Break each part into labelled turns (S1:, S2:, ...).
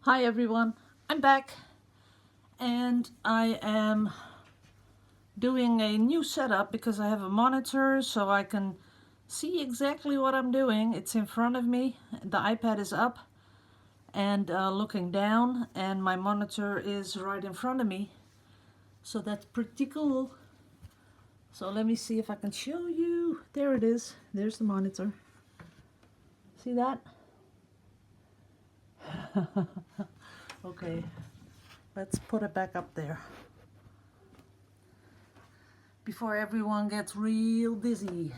S1: Hi everyone, I'm back and I am doing a new setup because I have a monitor so I can see exactly what I'm doing. It's in front of me, the iPad is up and looking down, and my monitor is right in front of me, so that's pretty cool. So let me see if I can show you. There it is, there's the monitor. See that? Okay, let's put it back up there before everyone gets real dizzy.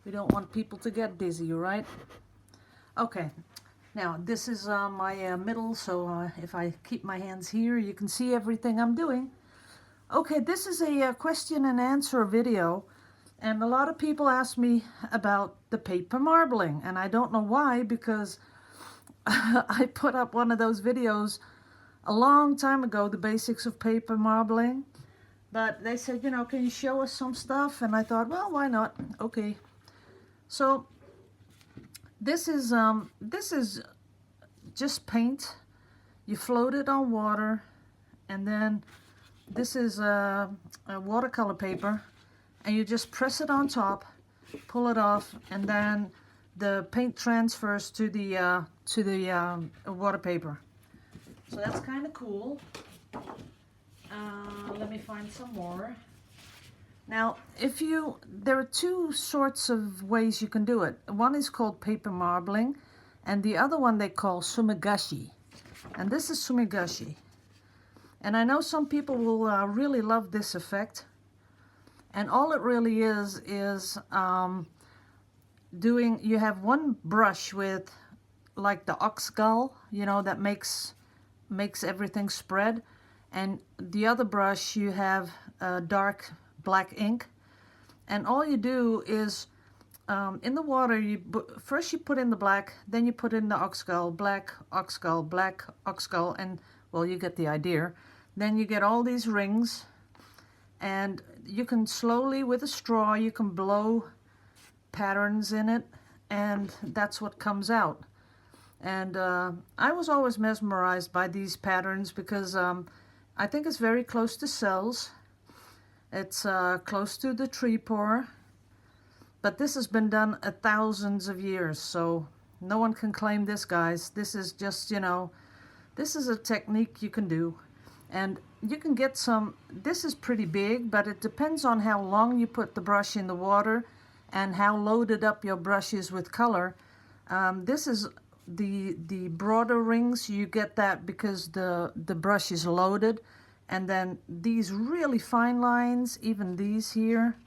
S1: We don't want people to get dizzy, right? Okay, now this is my middle, so if I keep my hands here, you can see everything I'm doing. Okay, this is a question and answer video, and a lot of people ask me about the paper marbling, and I don't know why, because I put up one of those videos a long time ago, the basics of paper marbling. But they said, you know, can you show us some stuff? And I thought, well, why not? Okay. So this is just paint. You float it on water, and then this is a watercolor paper, and you just press it on top, pull it off, and then the paint transfers to the water paper. So that's kind of cool. Let me find some more. Now, there are two sorts of ways you can do it. One is called paper marbling, and the other one they call sumigashi. And this is sumigashi. And I know some people will really love this effect. And all it really is you have one brush with like the ox gall, you know, that makes everything spread. And the other brush you have dark black ink, and all you do is in the water first you put in the black, then you put in the oxgall, black oxgall, and well, you get the idea. Then you get all these rings, and you can slowly with a straw you can blow patterns in it, and that's what comes out. And I was always mesmerized by these patterns because I think it's very close to cells. It's close to the tree pore, but this has been done thousands of years, so no one can claim this, guys. This is just, you know, this is a technique you can do, and you can get some. This is pretty big, but it depends on how long you put the brush in the water and how loaded up your brush is with color. This is the broader rings. You get that because the brush is loaded. And then these really fine lines, even these here,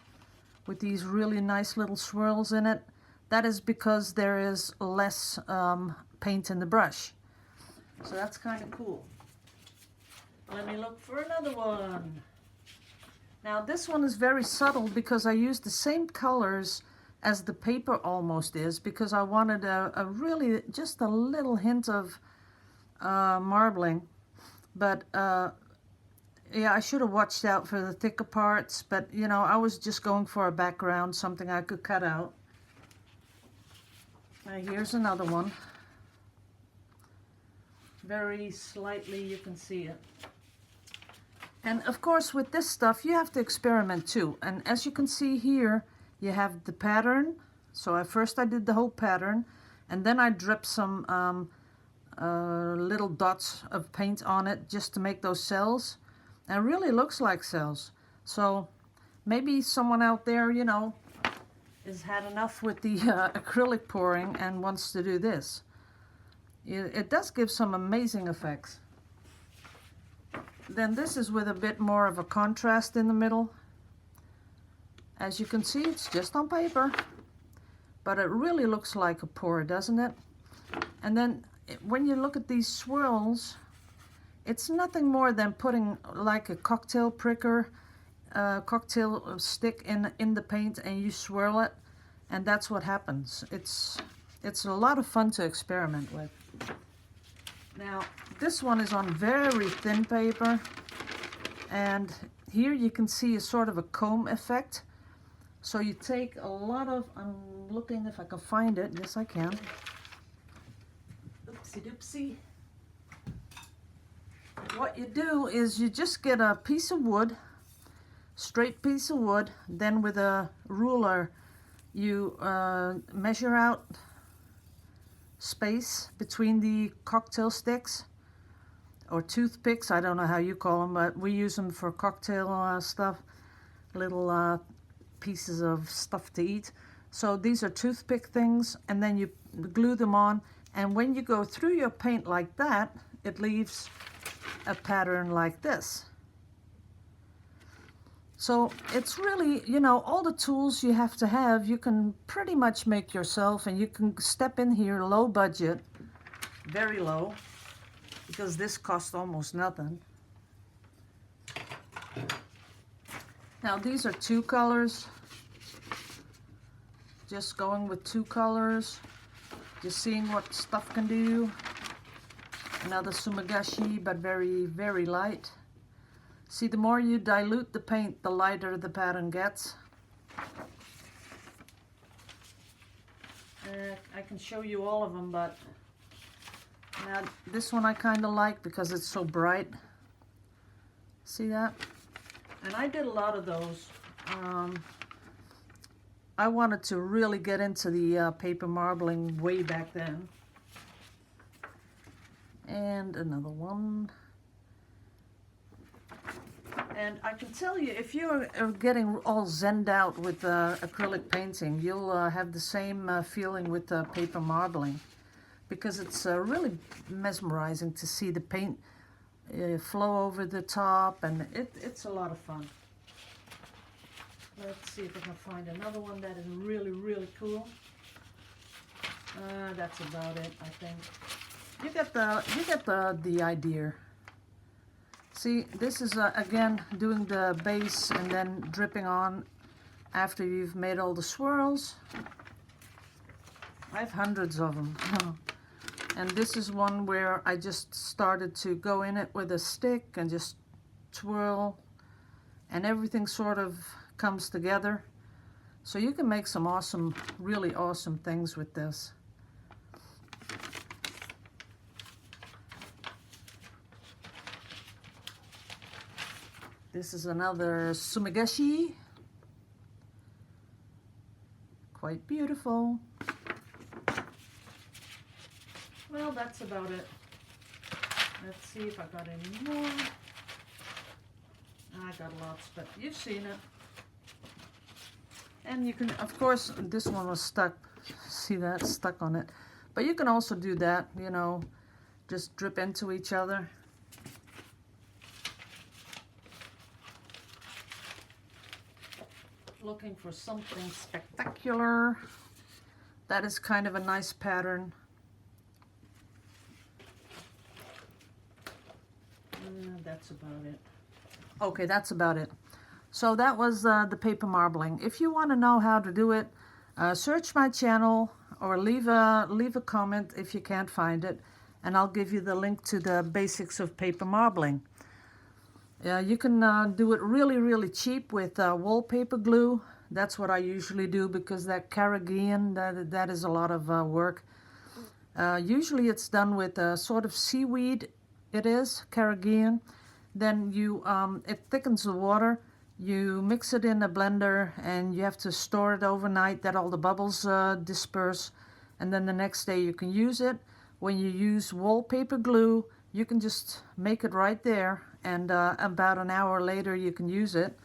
S1: with these really nice little swirls in it, that is because there is less paint in the brush. So that's kind of cool. Let me look for another one. Now this one is very subtle because I used the same colors as the paper almost is, because I wanted a really, just a little hint of marbling. But yeah, I should have watched out for the thicker parts, but you know, I was just going for a background, something I could cut out. Here's another one. Very slightly, you can see it. And of course, with this stuff, you have to experiment too. And as you can see here, you have the pattern. So first I did the whole pattern, and then I dripped some little dots of paint on it just to make those cells. And it really looks like cells. So maybe someone out there, you know, has had enough with the acrylic pouring and wants to do this. It does give some amazing effects. Then this is with a bit more of a contrast in the middle. As you can see, it's just on paper, but it really looks like a pour, doesn't it? And then when you look at these swirls, it's nothing more than putting like a cocktail pricker, cocktail stick in the paint, and you swirl it, and that's what happens. It's a lot of fun to experiment with. Now this one is on very thin paper, and here you can see a sort of a comb effect. So you take a lot of, I'm looking if I can find it. Yes, I can. Oopsie doopsie. what you do is you just get a piece of wood, straight piece of wood, then with a ruler you measure out space between the cocktail sticks or toothpicks. I don't know how you call them, but we use them for cocktail stuff, little pieces of stuff to eat. So these are toothpick things, and then you glue them on, and when you go through your paint like that, it leaves a pattern like this. So it's really, you know, all the tools you have to have, you can pretty much make yourself, and you can step in here low budget, very low, because this costs almost nothing. Now these are 2 colors, just going with 2 colors, just seeing what stuff can do. Another sumagashi, but very, very light. See, the more you dilute the paint, the lighter the pattern gets. I can show you all of them, but now this one I kind of like because it's so bright. See that? And I did a lot of those. I wanted to really get into the paper marbling way back then. And another one. And I can tell you, if you're getting all zenned out with acrylic painting, you'll have the same feeling with paper marbling, because it's really mesmerizing to see the paint flow over the top, and it's a lot of fun. Let's see if I can find another one that is really, really cool. That's about it, I think. You get the idea. See, this is again doing the base and then dripping on after you've made all the swirls. I have hundreds of them. And this is one where I just started to go in it with a stick and just twirl, and everything sort of comes together. So you can make some awesome, really awesome things with this. This is another sumagashi. Quite beautiful. Well, that's about it. Let's see if I got any more. I got lots, but you've seen it. And you can, of course, this one was stuck. See that? Stuck on it. But you can also do that, you know, just drip into each other. Looking for something spectacular. That is kind of a nice pattern. That's about it. Okay, that's about it. So that was the paper marbling. If you want to know how to do it, search my channel or leave a comment if you can't find it, and I'll give you the link to the basics of paper marbling. You can do it really, really cheap with wallpaper glue. That's what I usually do, because that Carrageenan, that is a lot of work. Usually it's done with a sort of seaweed. It is Carrageenan. Then you it thickens the water. You mix it in a blender, and you have to store it overnight that all the bubbles disperse, and then the next day you can use it. When you use wallpaper glue, you can just make it right there, and about an hour later you can use it.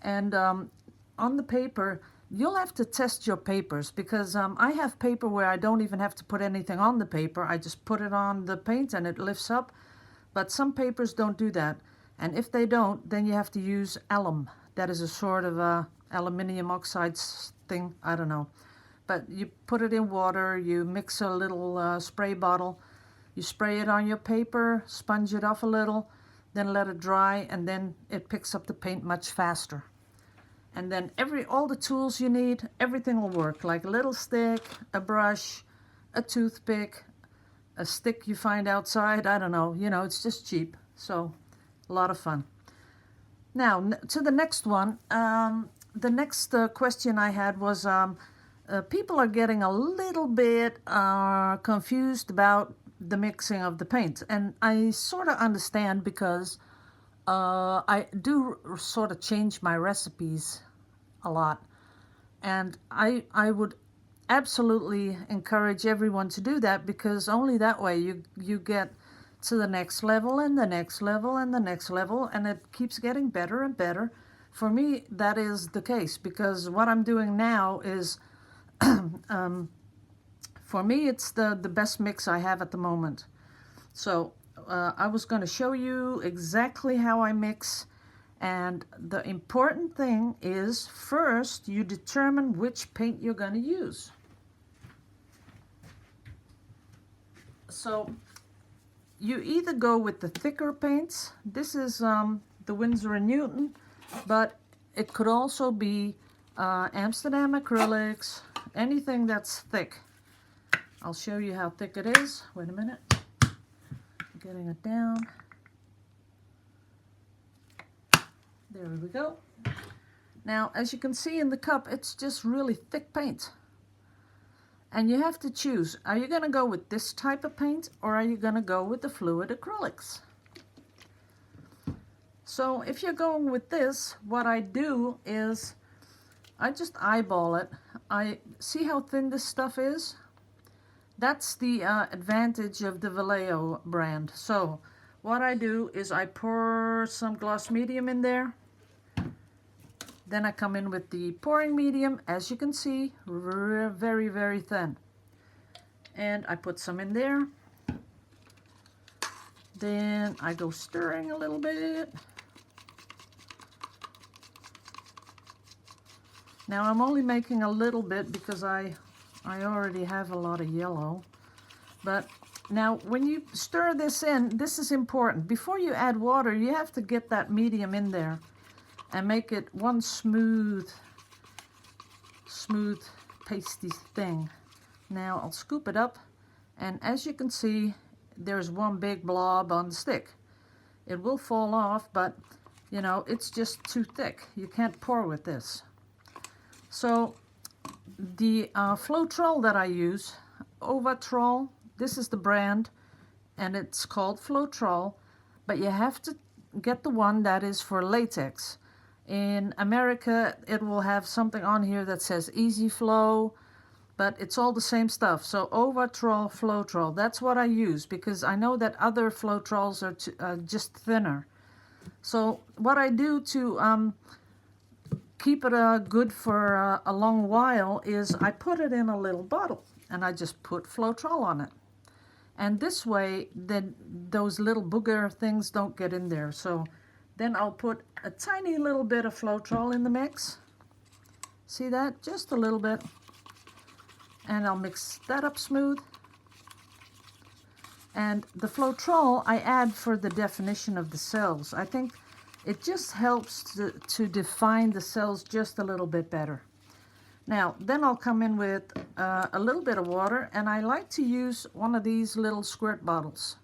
S1: And on the paper, you'll have to test your papers, because I have paper where I don't even have to put anything on the paper. I just put it on the paint and it lifts up. But some papers don't do that. And if they don't, then you have to use alum. That is a sort of aluminium oxide thing. I don't know. But you put it in water, you mix a little spray bottle, you spray it on your paper, sponge it off a little, then let it dry, and then it picks up the paint much faster. And then all the tools you need, everything will work, like a little stick, a brush, a toothpick, a stick you find outside. I don't know, you know, it's just cheap. So a lot of fun. Now to the next one. The next question I had was people are getting a little bit confused about the mixing of the paints. And I sort of understand because I do sort of change my recipes a lot. And I would absolutely encourage everyone to do that, because only that way you get to the next level and the next level and the next level, and it keeps getting better and better. For me, that is the case, because what I'm doing now is, for me, it's the best mix I have at the moment. So I was going to show you exactly how I mix. And the important thing is, first, you determine which paint you're going to use. So you either go with the thicker paints. This is the Winsor & Newton, but it could also be Amsterdam acrylics, anything that's thick. I'll show you how thick it is. Wait a minute. Getting it down. There we go. Now, as you can see in the cup, it's just really thick paint. And you have to choose, are you going to go with this type of paint, or are you going to go with the fluid acrylics? So if you're going with this, what I do is I just eyeball it. I see how thin this stuff is. That's the advantage of the Vallejo brand. So what I do is I pour some gloss medium in there. Then I come in with the pouring medium, as you can see, very, very thin. And I put some in there. Then I go stirring a little bit. Now I'm only making a little bit because I already have a lot of yellow. But now when you stir this in, this is important. Before you add water, you have to get that medium in there and make it one smooth, pasty thing. Now I'll scoop it up, and as you can see, there's one big blob on the stick. It will fall off, but you know, it's just too thick. You can't pour with this. So the Floetrol that I use, Ovatrol, this is the brand, and it's called Floetrol, but you have to get the one that is for latex. In America, it will have something on here that says Easy Flow, but it's all the same stuff. So Ovatrol, Floetrol, that's what I use, because I know that other Floetrols are just thinner. So what I do to keep it good for a long while is I put it in a little bottle, and I just put Floetrol on it. And this way, then those little booger things don't get in there. So then I'll put a tiny little bit of Floetrol in the mix. See that? Just a little bit. And I'll mix that up smooth. And the Floetrol I add for the definition of the cells. I think it just helps to define the cells just a little bit better. Now, then I'll come in with a little bit of water, and I like to use one of these little squirt bottles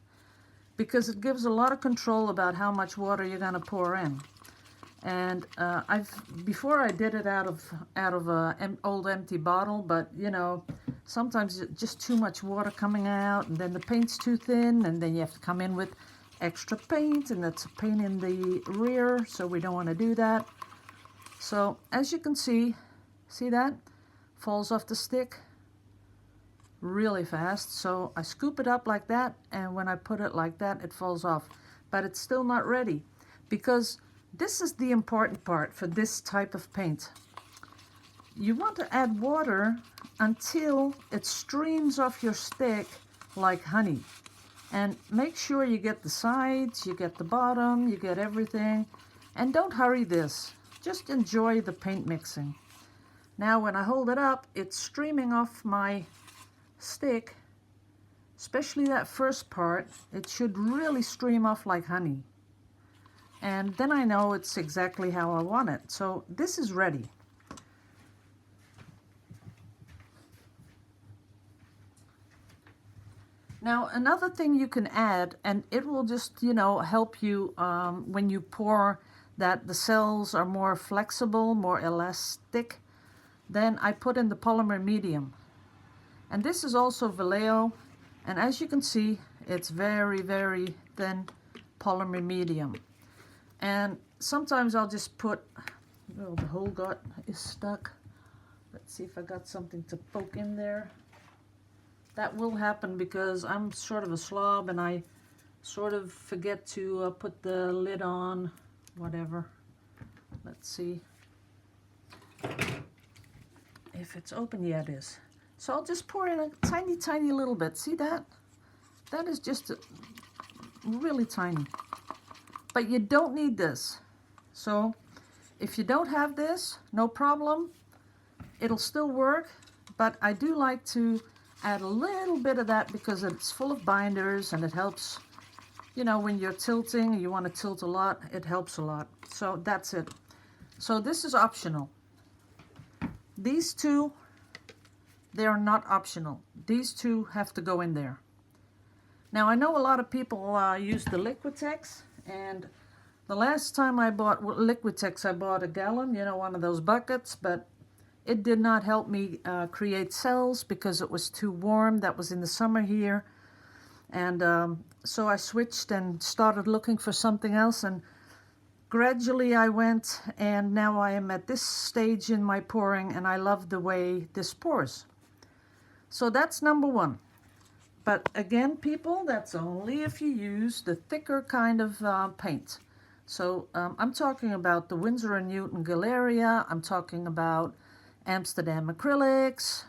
S1: because it gives a lot of control about how much water you're going to pour in. And before I did it out of an old empty bottle, but you know, sometimes just too much water coming out, and then the paint's too thin, and then you have to come in with extra paint, and that's a pain in the rear, so we don't want to do that. So as you can see that? Falls off the stick really fast. So I scoop it up like that, and when I put it like that, it falls off. But it's still not ready, because this is the important part for this type of paint. You want to add water until it streams off your stick like honey. And make sure you get the sides, you get the bottom, you get everything. And don't hurry this. Just enjoy the paint mixing. Now when I hold it up, it's streaming off my stick, especially that first part. It should really stream off like honey. And then I know it's exactly how I want it. So this is ready. Now another thing you can add, and it will just, you know, help you when you pour, that the cells are more flexible, more elastic. Then I put in the polymer medium. And this is also Vallejo. And as you can see, it's very, very thin polymer medium. And sometimes I'll just put, oh, the whole gut is stuck. Let's see if I got something to poke in there. That will happen because I'm sort of a slob and I sort of forget to put the lid on, whatever. Let's see if it's open. Yeah, it is. So I'll just pour in a tiny, tiny little bit. See that? That is just really tiny. But you don't need this. So if you don't have this, no problem. It'll still work. But I do like to add a little bit of that because it's full of binders and it helps, you know, when you're tilting, you want to tilt a lot, it helps a lot. So that's it. So this is optional. These two, they are not optional. These two have to go in there. Now I know a lot of people use the Liquitex, and the last time I bought Liquitex, I bought a gallon, you know, one of those buckets, but it did not help me create cells because it was too warm. That was in the summer here. And so I switched and started looking for something else, and gradually I went, and now I am at this stage in my pouring, and I love the way this pours. So that's number one. But again, people, that's only if you use the thicker kind of paint. So I'm talking about the Winsor & Newton Galeria. I'm talking about Amsterdam acrylics.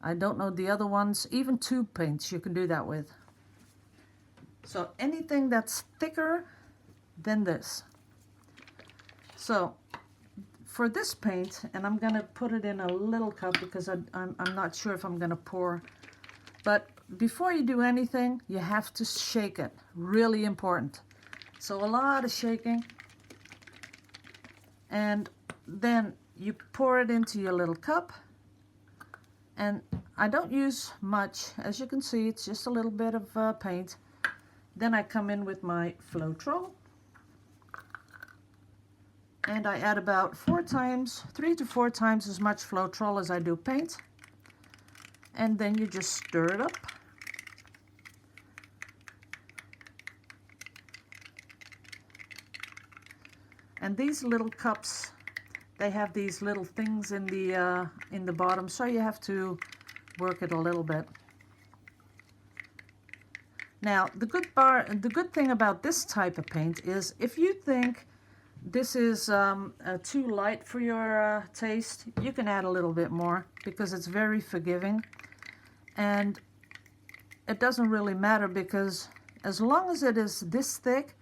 S1: I don't know the other ones. Even tube paints you can do that with. So anything that's thicker than this. So for this paint, and I'm going to put it in a little cup because I'm not sure if I'm going to pour. But before you do anything, you have to shake it. Really important. So a lot of shaking. And then you pour it into your little cup. And I don't use much. As you can see, it's just a little bit of paint. Then I come in with my Floetrol. And I add about 3 to 4 times as much Floetrol as I do paint. And then you just stir it up. And these little cups, they have these little things in the bottom, so you have to work it a little bit. Now, the good thing about this type of paint is if you think this is too light for your taste, you can add a little bit more because it's very forgiving. And it doesn't really matter because as long as it is this thick,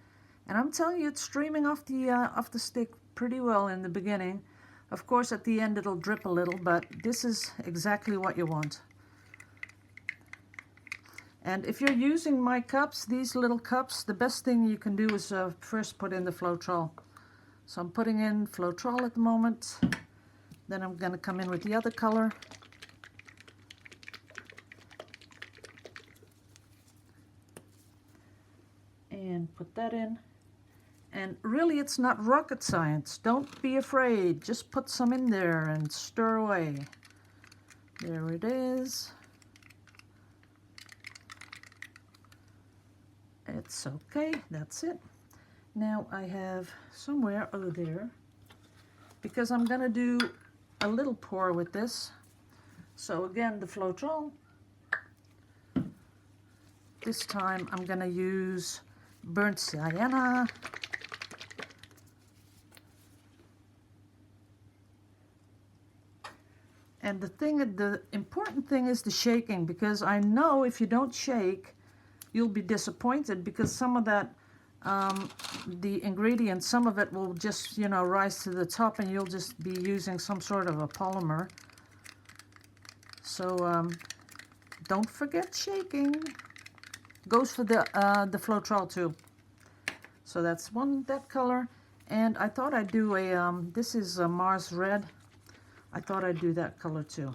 S1: and I'm telling you, it's streaming off the stick pretty well in the beginning. Of course, at the end it'll drip a little, but this is exactly what you want. And if you're using my cups, these little cups, the best thing you can do is first put in the Floetrol. So I'm putting in Floetrol at the moment. Then I'm going to come in with the other color. And put that in. And really, it's not rocket science. Don't be afraid. Just put some in there and stir away. There it is. It's okay. That's it. Now I have somewhere over there, because I'm going to do a little pour with this. So again, the Floetrol. This time I'm going to use burnt sienna. And the important thing is the shaking, because I know if you don't shake, you'll be disappointed because some of that, the ingredients, some of it will just, you know, rise to the top and you'll just be using some sort of a polymer. So don't forget shaking. Goes for the Floetrol too. So that's that color. And I thought I'd do a, this is a Mars Red. I thought I'd do that color too.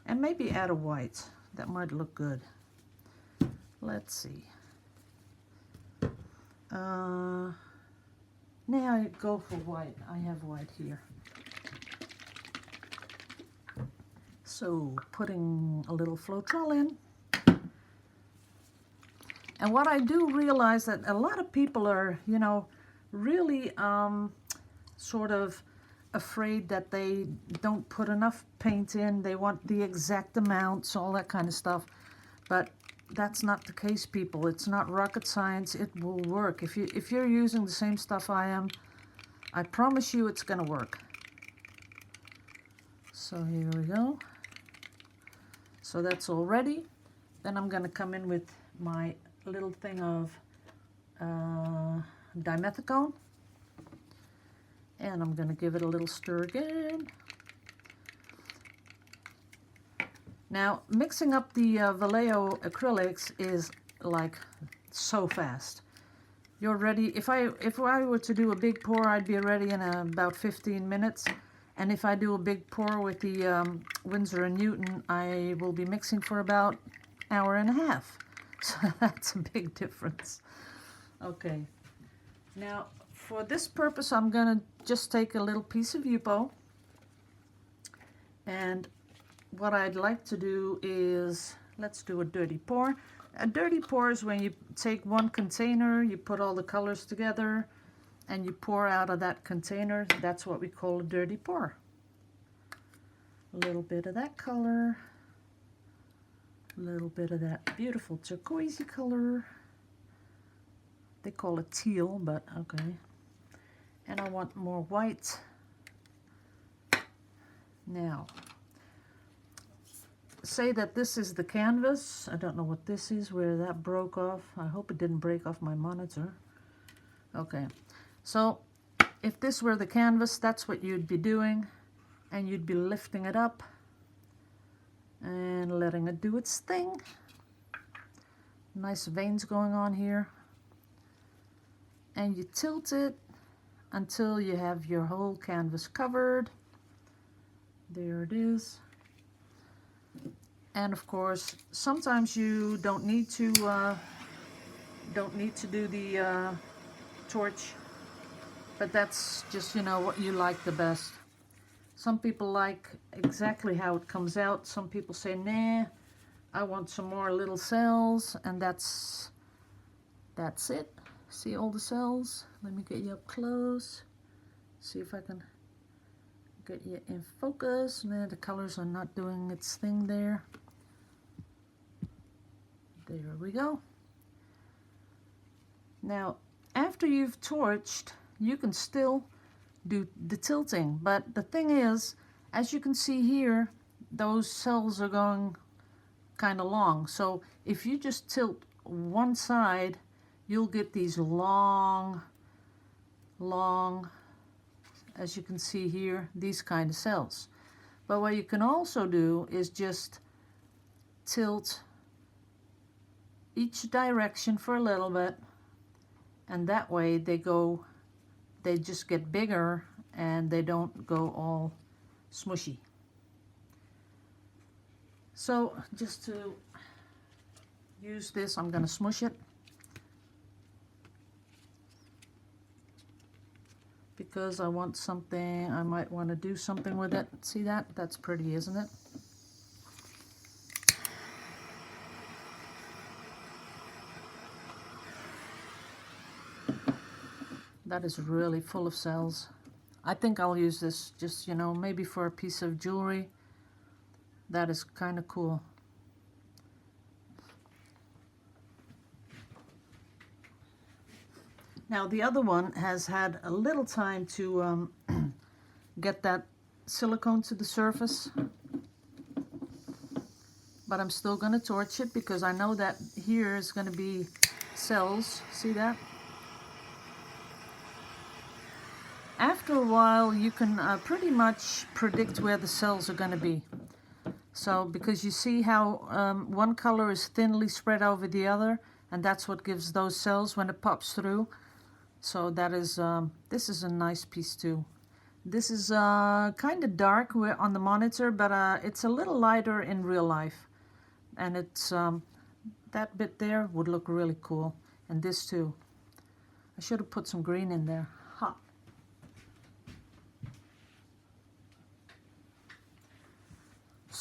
S1: And maybe add a white. That might look good. Let's see. Now I go for white. I have white here. So putting a little Floetrol in. And what I do realize that a lot of people are, you know, really sort of afraid that they don't put enough paint in. They want the exact amounts, all that kind of stuff. But that's not the case, people. It's not rocket science. It will work. If you're using the same stuff I am, I promise you it's going to work. So here we go. So that's all ready. Then I'm going to come in with my little thing of dimethicone, and I'm going to give it a little stir again. Now, mixing up the Vallejo acrylics is like so fast. You're ready. If I were to do a big pour, I'd be ready in about 15 minutes. And if I do a big pour with the Winsor & Newton, I will be mixing for about an hour and a half. So that's a big difference. Okay. Now, for this purpose, I'm going to just take a little piece of Yupo. And what I'd like to do is, let's do a dirty pour. A dirty pour is when you take one container, you put all the colors together, and you pour out of that container. That's what we call a dirty pour. A little bit of that color, a little bit of that beautiful turquoisey color. They call it teal, but okay. And I want more white. Now, say that this is the canvas. I don't know what this is, where that broke off. I hope it didn't break off my monitor. Okay, so if this were the canvas, that's what you'd be doing. And you'd be lifting it up and letting it do its thing. Nice veins going on here. And you tilt it until you have your whole canvas covered. There it is. And of course, sometimes you don't need to do the torch, but that's just, you know, what you like the best. Some people like exactly how it comes out. Some people say, nah, I want some more little cells, and that's it. See all the cells? Let me get you up close. See if I can get you in focus. Man, the colors are not doing its thing there. There we go. Now, after you've torched, you can still do the tilting, but the thing is, as you can see here, those cells are going kind of long. So if you just tilt one side, you'll get these long, as you can see here, these kind of cells. But what you can also do is just tilt each direction for a little bit, and that way they just get bigger and they don't go all smushy. So just to use this, I'm going to smush it because I want something, I might want to do something with it. See that? That's pretty, isn't it? That is really full of cells. I think I'll use this just, you know, maybe for a piece of jewelry. That is kind of cool. Now the other one has had a little time to get that silicone to the surface. But I'm still going to torch it because I know that here is going to be cells. See that? After a while, you can pretty much predict where the cells are going to be. So, because you see how one color is thinly spread over the other, and that's what gives those cells when it pops through. So that is, this is a nice piece too. This is kind of dark on the monitor, but it's a little lighter in real life. And it's, that bit there would look really cool. And this too. I should have put some green in there. Ha!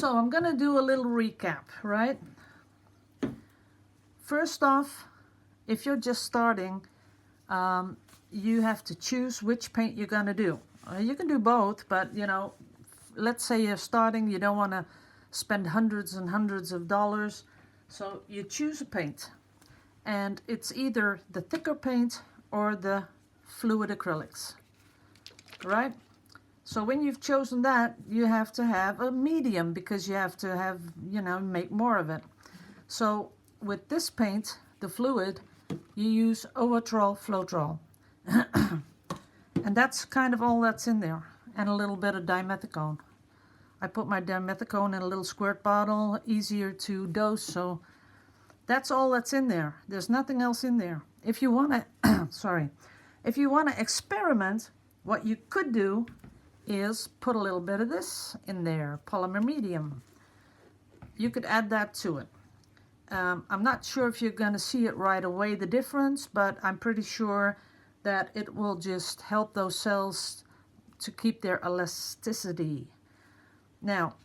S1: So I'm gonna do a little recap, right? First off, if you're just starting, you have to choose which paint you're gonna do. You can do both, but you know, let's say you're starting, you don't want to spend hundreds and hundreds of dollars, so you choose a paint, and it's either the thicker paint or the fluid acrylics, right? So when you've chosen that, you have to have a medium because you have to have, you know, make more of it. So with this paint, the fluid, you use Ovatrol Floetrol. And that's kind of all that's in there, and a little bit of dimethicone. I put my dimethicone in a little squirt bottle, easier to dose, so that's all that's in there. There's nothing else in there. If you want to, sorry, if you want to experiment, what you could do is put a little bit of this in there, polymer medium. You could add that to it. I'm not sure if you're going to see it right away, the difference, but I'm pretty sure that it will just help those cells to keep their elasticity. Now,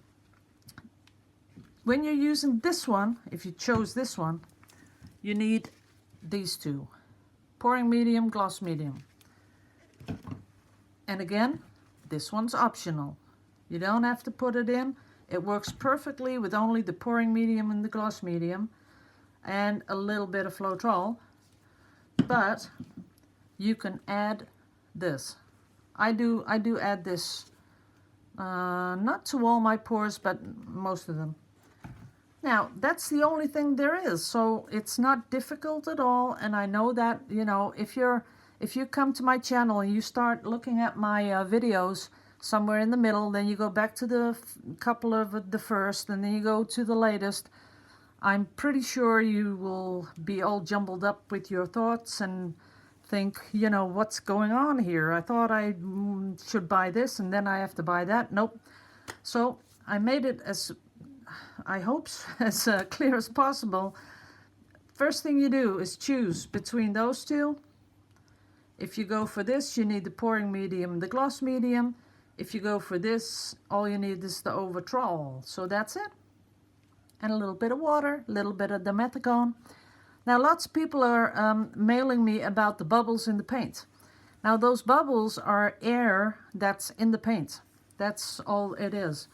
S1: when you're using this one, if you chose this one, you need these two, pouring medium, gloss medium. And again, this one's optional. You don't have to put it in. It works perfectly with only the pouring medium and the gloss medium and a little bit of Floetrol, but you can add this. I do add this, not to all my pores, but most of them. Now, that's the only thing there is, so it's not difficult at all, and I know that, you know, if you come to my channel and you start looking at my videos somewhere in the middle, then you go back to the couple of the first, and then you go to the latest, I'm pretty sure you will be all jumbled up with your thoughts and think, you know, what's going on here? I thought I should buy this and then I have to buy that. Nope. So I made it as, I hope, as clear as possible. First thing you do is choose between those two. If you go for this, you need the pouring medium, the gloss medium. If you go for this, all you need is the Ovatrol. So that's it. And a little bit of water, a little bit of dimethicone. Now, lots of people are mailing me about the bubbles in the paint. Now, those bubbles are air that's in the paint. That's all it is.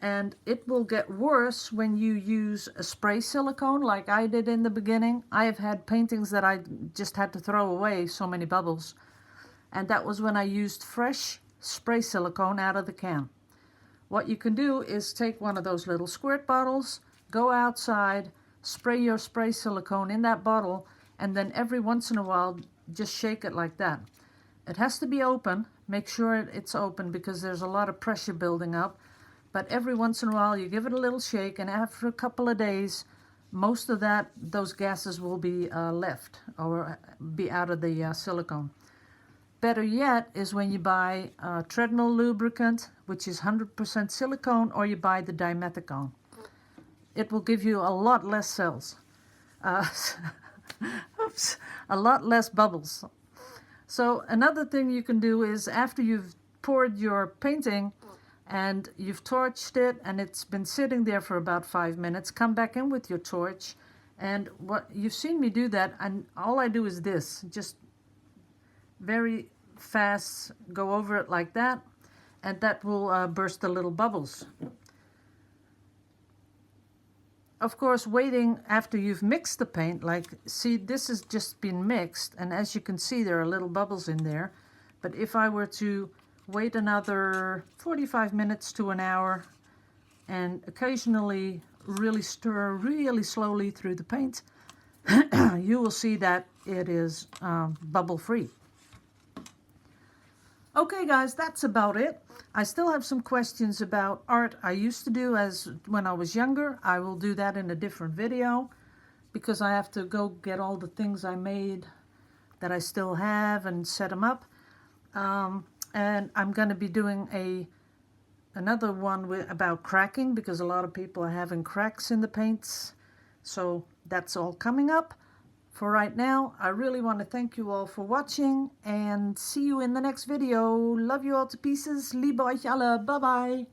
S1: And it will get worse when you use a spray silicone like I did in the beginning. I have had paintings that I just had to throw away, so many bubbles. And that was when I used fresh spray silicone out of the can. What you can do is take one of those little squirt bottles, go outside, spray your spray silicone in that bottle, and then every once in a while just shake it like that. It has to be open. Make sure it's open because there's a lot of pressure building up. But every once in a while you give it a little shake, and after a couple of days, most of those gases will be left or be out of the silicone. Better yet is when you buy treadmill lubricant, which is 100% silicone, or you buy the dimethicone. It will give you a lot less cells. Oops, a lot less bubbles. So another thing you can do is after you've poured your painting and you've torched it and it's been sitting there for about 5 minutes, come back in with your torch. And what you've seen me do that, and all I do is this, just very fast go over it like that, and that will burst the little bubbles. Of course, waiting after you've mixed the paint, like, see, this has just been mixed, and as you can see, there are little bubbles in there. But if I were to wait another 45 minutes to an hour and occasionally really stir really slowly through the paint, you will see that it is bubble free. Okay guys, that's about it. I still have some questions about art I used to do as when I was younger. I will do that in a different video because I have to go get all the things I made that I still have and set them up. And I'm going to be doing another one about cracking because a lot of people are having cracks in the paints. So that's all coming up. For right now, I really want to thank you all for watching and see you in the next video. Love you all to pieces. Liebe euch alle. Bye bye.